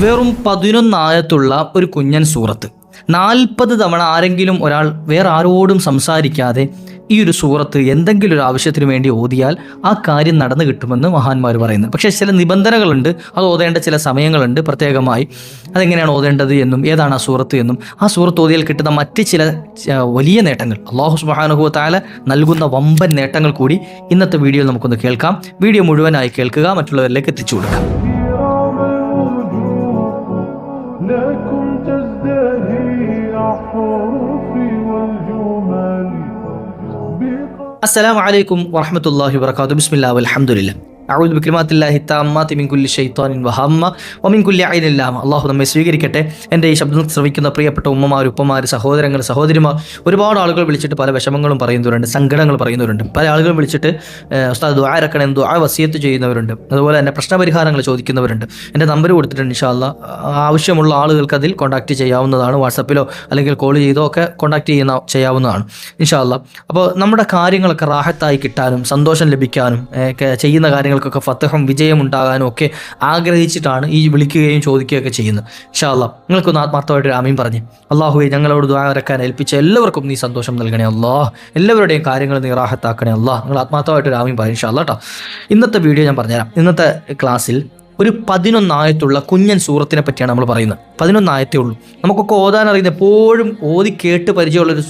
വെറും 11 ആയത്തുള്ള ഒരു കുഞ്ഞൻ സൂറത്ത് 40 തവണ ആരെങ്കിലും ഒരാൾ വേറെ ആരോടും സംസാരിക്കാതെ ഈ ഒരു സൂറത്ത് എന്തെങ്കിലും ഒരു ആവശ്യത്തിന് വേണ്ടി ഓതിയാൽ ആ കാര്യം നടന്നു കിട്ടുമെന്ന് മഹാന്മാർ പറയുന്നു. പക്ഷേ ചില നിബന്ധനകളുണ്ട്, അത് ഓതേണ്ട ചില സമയങ്ങളുണ്ട് പ്രത്യേകമായി. അതെങ്ങനെയാണ് ഓതേണ്ടത് എന്നും ഏതാണ് ആ സൂറത്ത് എന്നും ആ സൂറത്ത് ഓതിയാൽ കിട്ടുന്ന മറ്റ് ചില വലിയ നേട്ടങ്ങൾ, അല്ലാഹു സുബ്ഹാനഹു വ തആല നൽകുന്ന വമ്പൻ നേട്ടങ്ങൾ കൂടി ഇന്നത്തെ വീഡിയോയിൽ നമുക്കൊന്ന് കേൾക്കാം. വീഡിയോ മുഴുവനായി കേൾക്കുക, മറ്റുള്ളവരിലേക്ക് എത്തിച്ചു കൊടുക്കുക. السلام عليكم ورحمة الله وبركاته. بسم الله والحمد لله. أعوذ بكلمات الله التامات من كل شيطان وهامة ومن كل عين لامة. അള്ളാഹു നമ്മെ സ്വീകരിക്കട്ടെ. എൻ്റെ ഈ ശബ്ദം ശ്രവിക്കുന്ന പ്രിയപ്പെട്ട ഉമ്മമാർ, ഉപ്പമാർ, സഹോദരങ്ങൾ, സഹോദരിമാർ, ഒരുപാട് ആളുകൾ വിളിച്ചിട്ട് പല വിഷമങ്ങളും പറയുന്നവരുണ്ട്, സങ്കടങ്ങൾ പറയുന്നവരുണ്ട്. പല ആളുകളും വിളിച്ചിട്ട് ഉസ്താദ് ദുആ ഇറക്കണം, ദുആ വസിയത്ത് ചെയ്യുന്നവരുണ്ട്. അതുപോലെ തന്നെ പ്രശ്നപരിഹാരങ്ങൾ ചോദിക്കുന്നവരുണ്ട്. എൻ്റെ നമ്പർ കൊടുത്തിട്ടുണ്ട്. ഇൻഷാ അല്ലാഹ് ആവശ്യമുള്ള ആളുകൾക്ക് അതിൽ കോൺടാക്ട് ചെയ്യാവുന്നതാണ്. വാട്സപ്പിലോ അല്ലെങ്കിൽ കോൾ ചെയ്തോ ഒക്കെ കോൺടാക്ട് ചെയ്യാവുന്നതാണ് ഇൻഷാ അല്ലാഹ്. അപ്പോൾ നമ്മുടെ കാര്യങ്ങളൊക്കെ റാഹത്തായി കിട്ടാനും സന്തോഷം ലഭിക്കാനും ചെയ്യുന്ന കാര്യങ്ങൾക്കൊക്കെ ഫതഹും വിജയം ഉണ്ടാകാനും ഒക്കെ ആഗ്രഹിച്ചിട്ടാണ് ഈ വിളിക്കുകയും ചോദിക്കുകയൊക്കെ ചെയ്യുന്നത്. ഇൻഷാ അല്ലാഹ് നിങ്ങൾക്കൊന്ന് ആത്മാർത്ഥമായിട്ടൊരു ആമീൻ പറഞ്ഞ് അള്ളാഹുവെ ഞങ്ങളോട് ദുആ ഇറക്കാൻ ഏൽപ്പിച്ച എല്ലാവർക്കും നീ സന്തോഷം നൽകണേ അല്ലാഹ്, എല്ലാവരുടെയും കാര്യങ്ങൾ നീ റാഹത്താക്കണേ അല്ലാഹ്. നിങ്ങൾ ആത്മാർത്ഥമായിട്ടൊരു ആമീൻ പറയും ഇൻഷാ അല്ലാഹ് കേട്ടോ. ഇന്നത്തെ വീഡിയോ ഞാൻ പറഞ്ഞുതരാം. ഇന്നത്തെ ക്ലാസ്സിൽ ഒരു 11 ആയത്തുള്ള കുഞ്ഞൻ സൂറത്തിനെ പറ്റിയാണ് നമ്മൾ പറയുന്നത്. 11 ആയത്തേ ഉള്ളൂ. നമുക്കൊക്കെ ഓതാൻ അറിയുന്ന, എപ്പോഴും ഓതി കേട്ട് പരിചയമുള്ളൊരു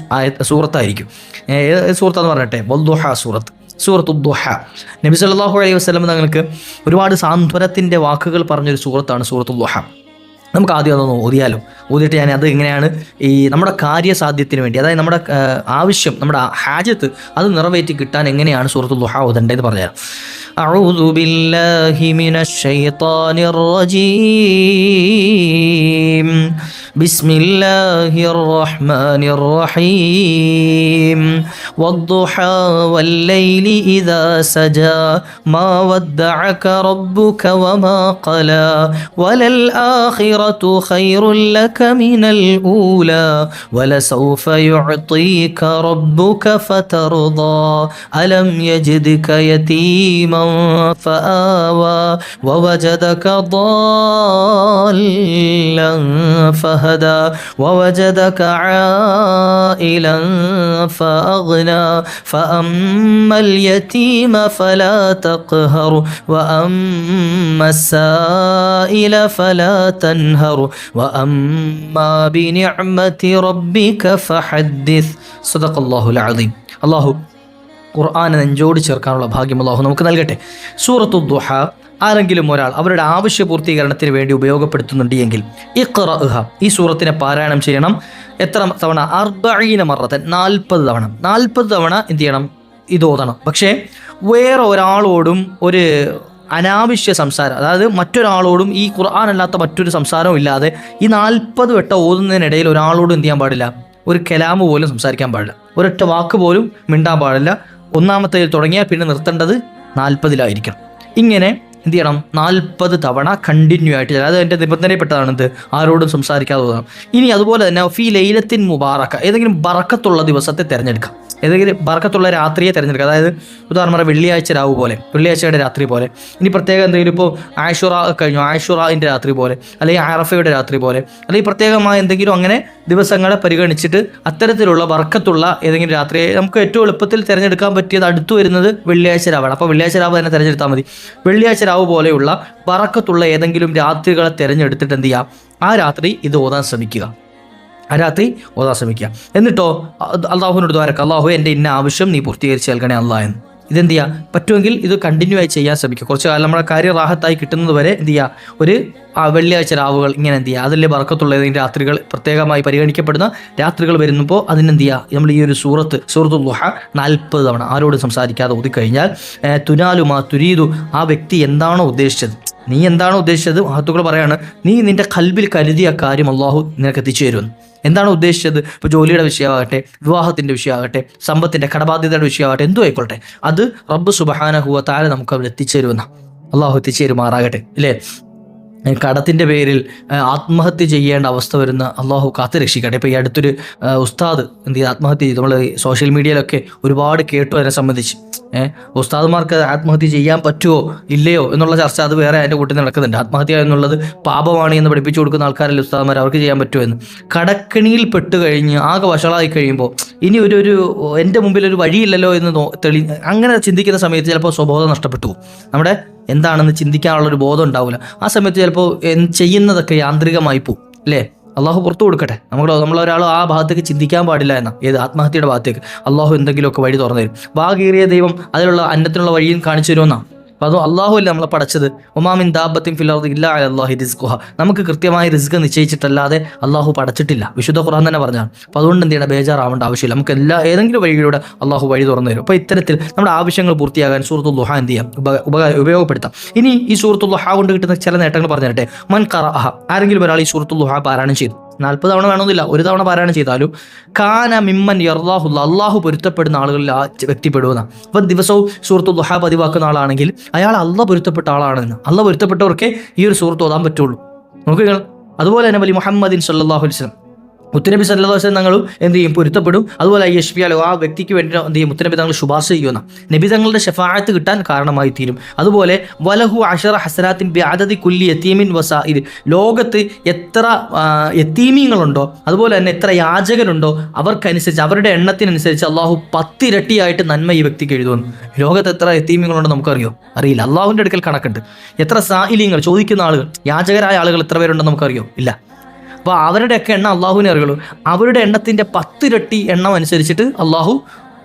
സൂറത്തായിരിക്കും. സൂറത്താന്ന് പറഞ്ഞിട്ടെ, വദ്ദുഹ സൂറത്ത്, സൂറത്തു ദുഹ. നബി സല്ലല്ലാഹു അലൈഹി വസല്ലം തങ്ങൾക്ക് ഒരുപാട് സാന്ത്വനത്തിൻ്റെ വാക്കുകൾ പറഞ്ഞൊരു സൂറത്താണ് സൂറത്തു ദുഹ. നമുക്ക് ആദ്യം അതൊന്ന് ഓതിയാലോ. ഓതിയിട്ട് ഞാൻ അത് എങ്ങനെയാണ് ഈ നമ്മുടെ കാര്യസാധ്യത്തിന് വേണ്ടി, അതായത് നമ്മുടെ ആവശ്യം, നമ്മുടെ ഹാജത്ത് അത് നിറവേറ്റി കിട്ടാൻ എങ്ങനെയാണ് സൂറത്തു ദുഹ ഓതേണ്ടതെന്ന് പറഞ്ഞുതരാം. أعوذ بالله من الشيطان الرجيم. بسم الله الرحمن الرحيم. والضحى والليل إذا سجى ما ودعك ربك وما قلى وللآخرة خير لك من الأولى ولسوف يعطيك ربك فترضى ألم يجدك يتيما فآوى ووجدك ضالا فهدى ووجدك عائلا فأغنى فأما اليتيم فلا تقهر وأما السائل فلا تنهر وأما بنعمة ربك فحدث. صدق الله العظيم. الله ഖുർആനെ നെഞ്ചോട് ചേർക്കാനുള്ള ഭാഗ്യം അല്ലാഹു നമുക്ക് നൽകട്ടെ. സൂറത്തു ദുഹ ആരെങ്കിലും ഒരാൾ അവരുടെ ആവശ്യ പൂർത്തീകരണത്തിന് വേണ്ടി ഉപയോഗപ്പെടുത്തുന്നുണ്ട് എങ്കിൽ ഇഖ്റഅഹ, ഈ സൂറത്തിനെ പാരായണം ചെയ്യണം. എത്ര തവണ? 40 മറത്തൻ, 40 തവണ. 40 തവണ എന്ത് ചെയ്യണം? ഇത് ഓതണം. പക്ഷേ വേറെ ഒരാളോടും ഒരു അനാവശ്യ സംസാരം, അതായത് മറ്റൊരാളോടും ഈ ഖുർആൻ അല്ലാത്ത മറ്റൊരു സംസാരവും ഇല്ലാതെ ഈ 40 വട്ടം ഓതുന്നതിനിടയിൽ ഒരാളോടും എന്ത് ചെയ്യാൻ പാടില്ല? ഒരു കലാമ് പോലും സംസാരിക്കാൻ പാടില്ല, ഒരൊറ്റ വാക്ക് പോലും മിണ്ടാൻ പാടില്ല. ഒന്നാമത്തേതിൽ തുടങ്ങിയാൽ പിന്നെ നിർത്തേണ്ടത് 40-ലായിരിക്കണം. ഇങ്ങനെ എന്ത് ചെയ്യണം? 40 തവണ കണ്ടിന്യൂ ആയിട്ട്. അതായത് എൻ്റെ നിബന്ധനയിൽപ്പെട്ടതാണെന്ത്? ആരോടും സംസാരിക്കാതെ ഓതണം. ഇനി അതുപോലെ തന്നെ ഫീ ലൈലത്തിൻ മുബാറക, ഏതെങ്കിലും ബറക്കത്തുള്ള ദിവസത്തെ തിരഞ്ഞെടുക്കാം, ഏതെങ്കിലും ബറക്കത്തുള്ള രാത്രിയെ തിരഞ്ഞെടുക്കുക. അതായത് ഉദാഹരണം വെള്ളിയാഴ്ച രാവ് പോലെ, വെള്ളിയാഴ്ചയുടെ രാത്രി പോലെ. ഇനി പ്രത്യേകം എന്തെങ്കിലും ഇപ്പോൾ ആഷുറ കഴിഞ്ഞു, ആഷുറൻ്റെ രാത്രി പോലെ, അല്ലെങ്കിൽ അറഫയുടെ രാത്രി പോലെ, അല്ലെങ്കിൽ പ്രത്യേകമായ എന്തെങ്കിലും അങ്ങനെ ദിവസങ്ങളെ പരിഗണിച്ചിട്ട് അത്തരത്തിലുള്ള ബറക്കത്തുള്ള ഏതെങ്കിലും രാത്രിയെ നമുക്ക് ഏറ്റവും എളുപ്പത്തിൽ തിരഞ്ഞെടുക്കാൻ പറ്റിയത് അടുത്തു വരുന്നത് വെള്ളിയാഴ്ച രാവാണ്. അപ്പോൾ വെള്ളിയാഴ്ച രാവ് തന്നെ തിരഞ്ഞെടുത്താൽ മതി. വെള്ളിയാഴ്ച രാവ് പോലെയുള്ള ബറക്കത്തുള്ള ഏതെങ്കിലും രാത്രികളെ തിരഞ്ഞെടുത്തിട്ട് എന്ത് ചെയ്യാം? ആ രാത്രി ഇത് ഓതാൻ ശ്രമിക്കുക. എന്നിട്ടോ അള്ളാഹുവിനോട് ദുആ ചെയ്യുക, അള്ളാഹു എൻ്റെ ഇന്ന ആവശ്യം നീ പൂർത്തീകരിച്ച് നൽകണേ അല്ലാ എന്ന്. ഇതെന്ത് ചെയ്യുക? പറ്റുമെങ്കിൽ ഇത് കണ്ടിന്യൂ ആയി ചെയ്യാൻ ശ്രമിക്കുക. കുറച്ച് കാലം നമ്മുടെ കാര്യം റാഹത്തായി കിട്ടുന്നത് വരെ എന്ത് ചെയ്യുക? ഒരു വെള്ളിയാഴ്ച രാവുകൾ ഇങ്ങനെ എന്ത് ചെയ്യുക? അതിലെ ബറക്കത്തുള്ള ഏതെങ്കിലും രാത്രികൾ, പ്രത്യേകമായി പരിഗണിക്കപ്പെടുന്ന രാത്രികൾ വരുമ്പോൾ അതിനെന്ത് ചെയ്യുക? നമ്മൾ ഈ ഒരു സൂറത്തു ദുഹ 40 തവണ ആരോടും സംസാരിക്കാതെ ഓതിക്കഴിഞ്ഞാൽ തുനാലുമാ തുരീദു, ആ വ്യക്തി എന്താണോ ഉദ്ദേശിച്ചത്, നീ എന്താണോ ഉദ്ദേശിച്ചത്, മഹത്തുക്കൾ പറയാണ്, നീ നിന്റെ ഖൽബിൽ കരുതിയ കാര്യം അള്ളാഹു നിനക്ക് എത്തിച്ചു തരുമെന്ന്. എന്താണോ ഉദ്ദേശിച്ചത്, ഇപ്പോൾ ജോലിയുടെ വിഷയമാകട്ടെ, വിവാഹത്തിൻ്റെ വിഷയമാകട്ടെ, സമ്പത്തിൻ്റെ കടബാധ്യതയുടെ വിഷയമാകട്ടെ, എന്തു ആയിക്കോട്ടെ, അത് റബ്ബ് സുബ്ഹാനഹു വ തആല നമുക്ക് അവിടെ എത്തിച്ചു തരുമെന്ന. അള്ളാഹു എത്തിച്ചു തരുമാറാകട്ടെ. ഇല്ലേ? കടത്തിൻ്റെ പേരിൽ ആത്മഹത്യ ചെയ്യേണ്ട അവസ്ഥ വരുന്ന അള്ളാഹു കാത്തു രക്ഷിക്കട്ടെ. ഇപ്പോൾ ഈ അടുത്തൊരു ഉസ്താദ് എന്ത് ചെയ്ത് ആത്മഹത്യ ചെയ്തു. നമ്മൾ സോഷ്യൽ മീഡിയയിലൊക്കെ ഒരുപാട് കേട്ടു അതിനെ സംബന്ധിച്ച്. ഉസ്താദുമാർക്ക് ആത്മഹത്യ ചെയ്യാൻ പറ്റുമോ ഇല്ലയോ എന്നുള്ള ചർച്ച അത് വേറെ അതിൻ്റെ കൂട്ടിൽ നടക്കുന്നുണ്ട്. ആത്മഹത്യ എന്നുള്ളത് പാപമാണ് എന്ന് പഠിപ്പിച്ചു കൊടുക്കുന്ന ആൾക്കാരല്ലേ ഉസ്താദുമാർ, അവർക്ക് ചെയ്യാൻ പറ്റുമോ എന്ന്. കടക്കണിയിൽ പെട്ട് കഴിഞ്ഞ് ആകെ വഷളായി കഴിയുമ്പോൾ ഇനി ഒരു എൻ്റെ മുമ്പിൽ ഒരു വഴിയില്ലല്ലോ എന്ന് അങ്ങനെ ചിന്തിക്കുന്ന സമയത്ത് ചിലപ്പോൾ സ്വബോധം നഷ്ടപ്പെട്ടു പോകും. നമ്മുടെ എന്താണെന്ന് ചിന്തിക്കാനുള്ളൊരു ബോധം ഉണ്ടാവില്ല. ആ സമയത്ത് ചിലപ്പോൾ ചെയ്യുന്നതൊക്കെ യാന്ത്രികമായി പോകും അല്ലേ. അള്ളാഹു പുറത്തു കൊടുക്കട്ടെ. നമ്മളൊരാൾ ആ ഭാഗത്തേക്ക് ചിന്തിക്കാൻ പാടില്ല എന്നാ, ഏത് ആത്മഹത്യയുടെ ഭാഗത്തേക്ക്. അള്ളാഹു എന്തെങ്കിലുമൊക്കെ വഴി തുറന്നു തരും. വാഗീറിയ ദൈവം അതിലുള്ള അന്നത്തിനുള്ള വഴിയും കാണിച്ചു തരുമെന്നാണ്. അപ്പോൾ അതും അള്ളാഹു അല്ലേ നമ്മളെ പടച്ചത്. ഒമാമിൻ ദാബത്തിൻ ഫിൽ അർദി ഇല്ലാ അലല്ലാഹി റിസ്ഖുഹ. നമുക്ക് കൃത്യമായി റിസ്ക് നിശ്ചയിച്ചിട്ടല്ലാതെ അള്ളാഹു പടച്ചിട്ടില്ല. വിശുദ്ധ ഖുർആൻ തന്നെ പറഞ്ഞാണ്. അപ്പോൾ അതുകൊണ്ട് എന്ത് ചെയ്യണം, ബേജാറാവേണ്ട ആവശ്യമില്ല. നമുക്ക് ഏതെങ്കിലും വഴിയിലൂടെ അള്ളാഹു വഴി തുറന്നു തരും. അപ്പോൾ ഇത്തരത്തിൽ നമ്മുടെ ആവശ്യങ്ങൾ പൂർത്തിയാകാൻ സൂറത്തുൽ ദുഹാ എന്ത് ചെയ്യാം, ഉപയോഗപ്പെടുത്താം. ഇനി ഈ സൂറത്തുൽ ദുഹാ കൊണ്ട് കിട്ടുന്ന ചില നേട്ടങ്ങൾ പറഞ്ഞു തരട്ടെ. മൻ ഖറഅഹ, ആരെങ്കിലും ഒരാൾ ഈ സൂറത്തുൽ ദുഹാ പാരായണം ചെയ്തു, 40 തവണ വേണമെന്നില്ല, ഒരു തവണ പാരായണം ചെയ്താലും, കാന മിമ്മൻ യർദാഹുല്ലാ, അള്ളാഹു പൊരുത്തപ്പെടുന്ന ആളുകളിൽ ആ വ്യക്തി പെടുന്ന. അപ്പം ദിവസവും സൂറത്തുൽ ദുഹാ പതിവാക്കുന്ന ആളാണെങ്കിൽ അയാൾ അള്ളാഹ് പൊരുത്തപ്പെട്ട ആളാണെന്ന്. അള്ളാഹ് പൊരുത്തപ്പെട്ടവർക്ക് ഈ ഒരു സൂറത്ത് ഓതാൻ പറ്റുള്ളൂ. നോക്കുക. അതുപോലെ തന്നെ വലി മുഹമ്മദിൻ സല്ലല്ലാഹു അലൈഹി വസല്ലം, മുത്തുനബി സല്ലല്ലാഹു അലൈഹി വസല്ലം തങ്ങളും എന്ത് ചെയ്യും, പൊരുത്തപ്പെടും. അതുപോലെ യശ്ഫിയാലോ, ആ വ്യക്തിക്ക് വേണ്ടി എന്ത് ചെയ്യും, മുത്തുനബി തങ്ങൾ ശുപാർശ ചെയ്യുന്ന, നബി തങ്ങളുടെ ശഫാഅത്ത് കിട്ടാൻ കാരണമായി തീരും. അതുപോലെ വലഹു അശറ ഹസനാത്തിൻ ബിഅദദി കുല്ലി യതീമിൻ വസാഇൽ, ലോകത്ത് എത്ര യതീമീങ്ങളുണ്ടോ അതുപോലെ തന്നെ എത്ര യാചകരുണ്ടോ അവർക്കനുസരിച്ച്, അവരുടെ എണ്ണത്തിനനുസരിച്ച് അള്ളാഹു 10 ഇരട്ടിയായിട്ട് നന്മ ഈ വ്യക്തിക്ക് എഴുതുന്നു. ലോകത്ത് എത്ര യതീമീങ്ങളുണ്ടോ നമുക്കറിയോ? അറിയില്ല. അള്ളാഹുവിൻ്റെ അടുക്കൽ കണക്കുണ്ട്. എത്ര സായിലിങ്ങൾ, ചോദിക്കുന്ന ആളുകൾ, യാചകരായ ആളുകൾ എത്ര പേരുണ്ടെന്ന് നമുക്കറിയോ? ഇല്ല. അപ്പോൾ അവരുടെയൊക്കെ എണ്ണം അള്ളാഹുവിനെ അറിയുള്ളൂ. അവരുടെ എണ്ണത്തിൻ്റെ 10 ഇരട്ടി എണ്ണം അനുസരിച്ചിട്ട് അള്ളാഹു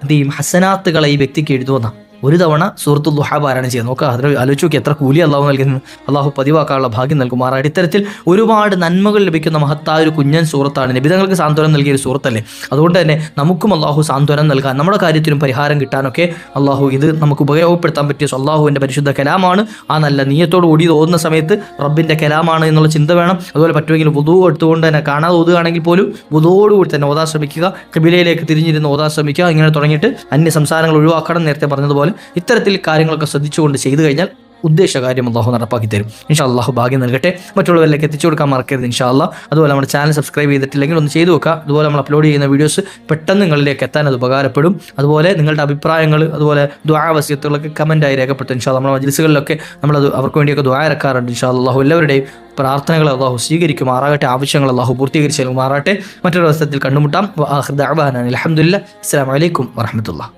എന്ത് ചെയ്യും, ഹസനാത്തുകളെ ഈ വ്യക്തിക്ക് എഴുതുമെന്നാണ്. ഒരു തവണ സൂറത്തുൽ ദുഹാ പാരായണം ചെയ്യുക. നോക്കുക, അതിൽ ആലോചിച്ച് നോക്കി എത്ര കൂലി അള്ളാഹു നൽകുന്നത്. അള്ളാഹു പതിവാക്കാനുള്ള ഭാഗ്യം നൽകുമാറായിട്ട്. ഇത്തരത്തിൽ ഒരുപാട് നന്മകൾ ലഭിക്കുന്ന മഹത്തായ ഒരു കുഞ്ഞൻ സൂറത്താണ്. നബിതങ്ങൾക്ക് സാന്ത്വനം നൽകിയ ഒരു സൂറത്തല്ലേ. അതുകൊണ്ട് തന്നെ നമുക്കും അള്ളാഹു സാന്ത്വനം നൽകാൻ, നമ്മുടെ കാര്യത്തിനും പരിഹാരം കിട്ടാനൊക്കെ അള്ളാഹു ഇത് നമുക്ക് ഉപയോഗപ്പെടുത്താൻ പറ്റിയ അള്ളാഹുവിൻ്റെ പരിശുദ്ധ കലാമാണ്. ആ നല്ല നീയത്തോട് കൂടി ഓതുന്ന സമയത്ത് റബ്ബിൻ്റെ കലാമാണ് എന്നുള്ള ചിന്ത വേണം. അതുപോലെ പറ്റുമെങ്കിൽ വുദൂ എടുത്തുകൊണ്ട് തന്നെ, കാണാതെ ഓതുകയാണെങ്കിൽ പോലും വുദൂയോടുകൂടി തന്നെ ഓതാൻ ശ്രമിക്കുക. ഖിബിലയിലേക്ക് തിരിഞ്ഞിരുന്ന് ഓതാൻ ശ്രമിക്കുക. ഇങ്ങനെ തുടങ്ങിയിട്ട് അന്യ സംസാരങ്ങൾ ഒഴിവാക്കണം. നേരത്തെ പറഞ്ഞതുപോലെ ഇത്തരത്തിൽ കാര്യങ്ങളൊക്കെ ശ്രദ്ധിച്ചുകൊണ്ട് ചെയ്തു കഴിഞ്ഞാൽ ഉദ്ദേശ കാര്യം അള്ളാഹു നടപ്പാക്കി തരും. ഇൻഷാ അള്ളാഹു ഭാഗ്യം നൽകട്ടെ. മറ്റുള്ളവരിലേക്ക് എത്തിച്ചു കൊടുക്കാൻ മറക്കരുത് ഇൻഷാ അള്ളാഹ്. അതുപോലെ നമ്മുടെ ചാനൽ സബ്സ്ക്രൈബ് ചെയ്തിട്ടില്ലെങ്കിൽ ഒന്ന് ചെയ്തു വെക്കുക. അതുപോലെ നമ്മൾ അപ്ലോഡ് ചെയ്യുന്ന വീഡിയോസ് പെട്ടെന്ന് നിങ്ങളിലേക്ക് എത്താൻ അത് ഉപകാരപ്പെടും. അതുപോലെ നിങ്ങളുടെ അഭിപ്രായങ്ങൾ, അതുപോലെ ദുആ വസിയത്തുകളൊക്കെ കമൻറ്റായി രേഖപ്പെടുത്തും. ഇൻഷാ അള്ളാഹ് നമ്മുടെ മജ്ലിസുകളിലൊക്കെ നമ്മളത് അവർക്ക് വേണ്ടിയൊക്കെ ദുആ ഇറക്കാറുണ്ട്. ഇൻഷാ അള്ളാഹു എല്ലാവരുടെയും പ്രാർത്ഥനകൾ അള്ളാഹു സ്വീകരിക്കുമാറാകട്ടെ. ആവശ്യങ്ങൾ അള്ളാഹു പൂർത്തീകരിച്ചു മാറാട്ടെ. മറ്റൊരു അവസരത്തിൽ കണ്ടുമുട്ടാം. അൽഹംദുലില്ലാഹ്. അസ്സലാമു അലൈക്കും വറഹ്മത്തുള്ളാഹി.